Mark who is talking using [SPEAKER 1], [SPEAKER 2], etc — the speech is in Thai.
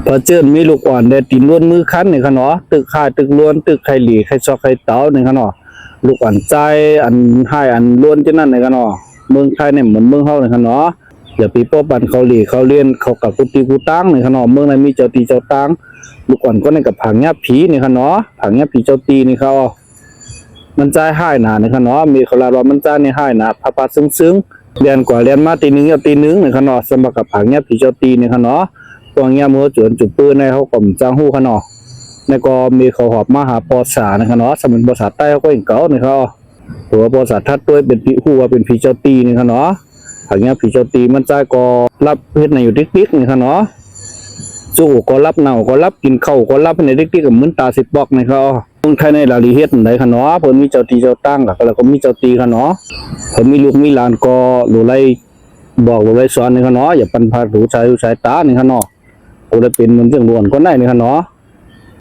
[SPEAKER 1] พอเจิ้นมีลูกอ่อนได้ตีนล้วนมือคันนี่ค่ะเนาะตึกค่ายตึกล้วนตึกไข่หลีไข่ซอกไข่เต๋านี่ค่ะเนาะลูกอ่อนใจอันให้อันล้วนจังนั้นนี่ค่ะเนาะเมืองไทยเนี่ยเหมือนเมืองเฮานี่ค่ะเนาะอย่าปีโป้ปันเขาหลีเขาเรียนเขากับกุฏิกูตั้งนี่ค่ะเนาะเมืองนั้นมีเจ้าตีเจ้าตั้งลูกอ่อนก็ในกับผังญาผีนี่ค่ะเนาะผังญาผีเจ้าตีนี่เขามันใจให้หนานี่ค่ะเนาะมีเขาลาว่ามันใจนี่ให้หนาพาซึ้งเรียนกว่าเรียนมาตีนึงกับตีนึงนี่ค่ะเนาะสำหรับกับผังญาผีเจ้าตีนี่ค่ะเนาะพวกเงี้ยมือจวนจุดปืนในเขาก็มจังหู้ค่ะเนาะในก็มีเขาหอบมาหาปอสานะคะเนาะสมุนปอสาใต้เขาก็เห็นเก่านี่เขาตัวปอสาทัดตัวเป็นผีหู้ว่าเป็นผีเจ้าตีนี่ค่ะเนาะผังเงี้ยผีเจ้าตีมันใจก็รับเพชรในอยู่ติ๊กๆนี่ค่ะเนาะสู้ก็รับเน่าก็รับกินข้าวก็รับในติ๊กๆกับมื้นตา10บอกนี่เขาเมืองไทยในลาลีเฮ็ดไหนค่ะเนาะเพิ่นมีเจ้าตีเจ้าตั้งแล้วก็มีเจ้าตีค่ะเนาะเพิ่นมีลูกมีหลานก็รู้ไล่บอกไว้สอนนี่ค่ะเนาะอย่าปันพาหูชายตานี่ค่ะเนาะกูได้เป็นเหมือนเรื่องล้วนก็ได้นี่ค่ะเนาะ